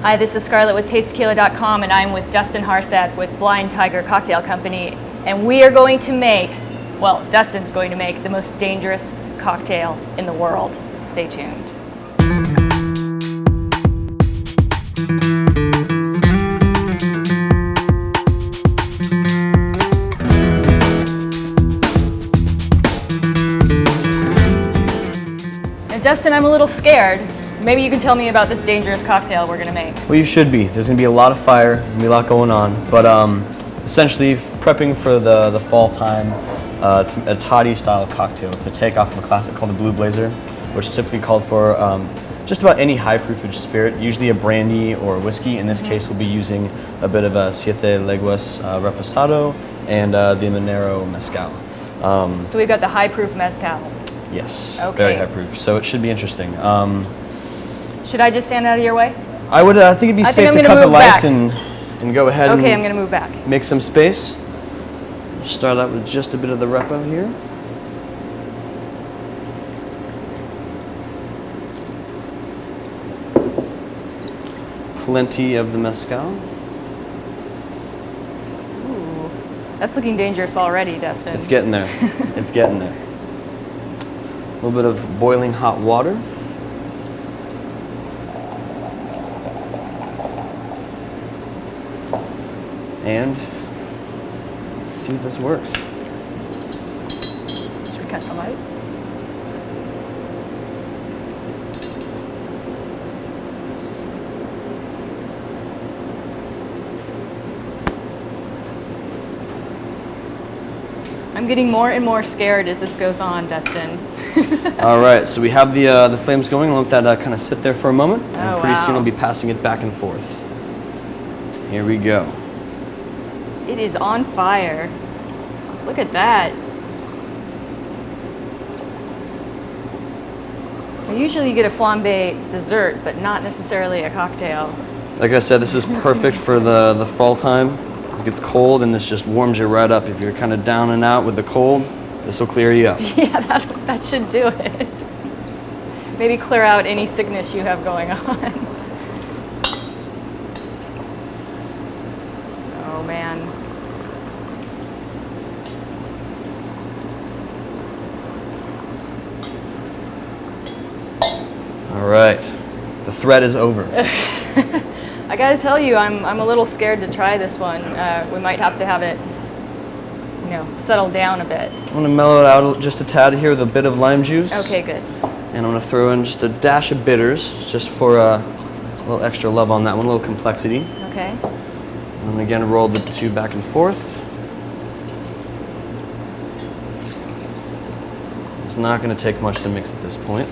Hi, this is Scarlet with TasteTequila.com, and I'm with Dustin Haarstad with Blind Tiger Cocktail Company, and we are going to make, well, Dustin's going to make the most dangerous cocktail in the world. Stay tuned. Now, Dustin, I'm a little scared. Maybe you can tell me about this dangerous cocktail we're gonna make. Well, you should be. There's gonna be a lot of fire, there's gonna be a lot going on. But essentially, prepping for the fall time, it's a toddy style cocktail. It's a takeoff of a classic called the Blue Blazer, which is typically called for just about any high proofage spirit, usually a brandy or a whiskey. In this case, we'll be using a bit of a Siete Leguas Reposado and the Minero Mezcal. So we've got the high proof mezcal. Yes, okay. Very high proof. So it should be interesting. Should I just stand out of your way? I would think it'd be safe to cut the lights and go ahead and I'm going to move back. Make some space. Start out with just a bit of the repo here. Plenty of the mezcal. Ooh, that's looking dangerous already, Dustin. It's getting there. It's getting there. A little bit of boiling hot water. And let's see if this works. Should we cut the lights? I'm getting more and more scared as this goes on, Dustin. All right, so we have the flames going. I'll let that kind of sit there for a moment. And pretty soon wow. I'll be passing it back and forth. Here we go. It is on fire. Look at that. Well, usually you get a flambe dessert, but not necessarily a cocktail. Like I said, this is perfect for the fall time. It gets cold and this just warms you right up. If you're kind of down and out with the cold, this will clear you up. Yeah, that should do it. Maybe clear out any sickness you have going on. Oh man. All right, the threat is over. I gotta tell you, I'm a little scared to try this one. We might have to have it, settle down a bit. I'm gonna mellow it out just a tad here with a bit of lime juice. Okay, good. And I'm gonna throw in just a dash of bitters, just for a little extra love on that one, a little complexity. Okay. And again, roll the two back and forth. It's not gonna take much to mix at this point.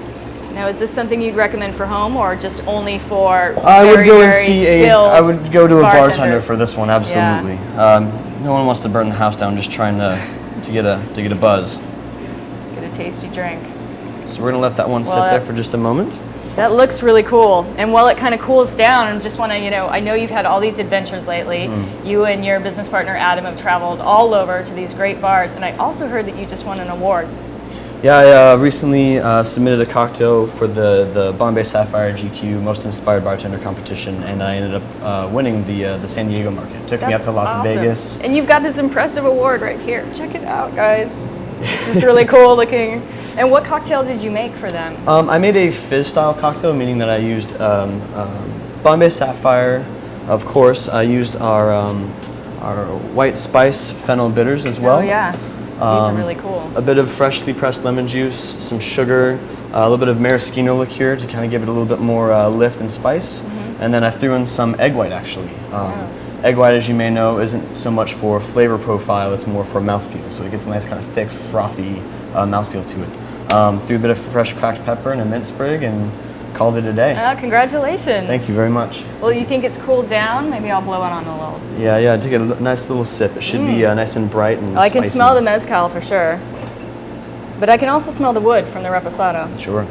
Now, is this something you'd recommend for home, or just only for I would go to a bartender bartenders? for this one, absolutely. Yeah. No one wants to burn the house down just trying to get a buzz. Get a tasty drink. So we're gonna let that one sit there for just a moment. That looks really cool. And while it kind of cools down, I just want to, I know you've had all these adventures lately. You and your business partner Adam have traveled all over to these great bars, and I also heard that you just won an award. Yeah, I recently submitted a cocktail for the Bombay Sapphire GQ Most Inspired Bartender competition, and I ended up winning the San Diego market. It took me out to Las Vegas. And you've got this impressive award right here. Check it out, guys. This is really cool looking. And what cocktail did you make for them? I made a fizz-style cocktail, meaning that I used Bombay Sapphire. Of course, I used our white spice fennel bitters as well. Oh yeah. These are really cool. A bit of freshly pressed lemon juice, some sugar, a little bit of maraschino liqueur to kind of give it a little bit more lift and spice. And then I threw in some egg white, actually. Egg white, as you may know, isn't so much for flavor profile, it's more for mouthfeel. So it gets a nice kind of thick, frothy mouthfeel to it. Threw a bit of fresh cracked pepper and a mint sprig and called it a day. Congratulations. Thank you very much. Well, you think it's cooled down? Maybe I'll blow it on a little. Yeah, take a nice little sip. It should be nice and bright and I can spicy. smell the mezcal for sure. But I can also smell the wood from the reposado. Sure.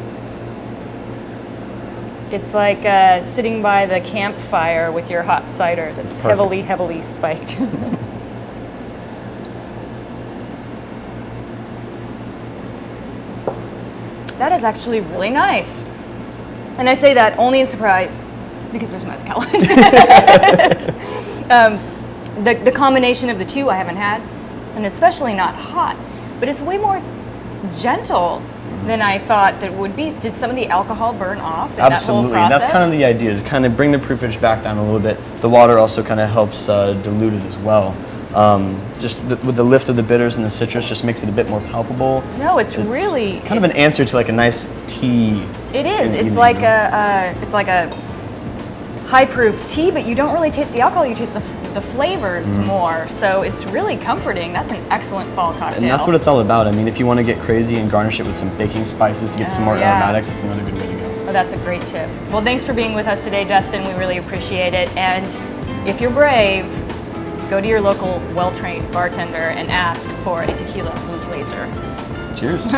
It's like sitting by the campfire with your hot cider that's Perfect. heavily spiked. That is actually really nice. And I say that only in surprise. Because there's mezcal in it. The combination of the two I haven't had, and especially not hot, but it's way more gentle than I thought that it would be. Did some of the alcohol burn off in Absolutely, that whole process? that's kind of the idea, to kind of bring the proofage back down a little bit. The water also kind of helps dilute it as well. With the lift of the bitters and the citrus, just makes it a bit more palpable. No, it's really kind of an answer to like a nice tea. It is. It's like a high proof tea, but you don't really taste the alcohol. You taste the flavors more. So it's really comforting. That's an excellent fall cocktail. And that's what it's all about. I mean, if you want to get crazy and garnish it with some baking spices to get some more aromatics, it's another good way to go. Well, that's a great tip. Well, thanks for being with us today, Dustin. We really appreciate it. And if you're brave, go to your local well-trained bartender and ask for a Tequila Blue Blazer. Cheers.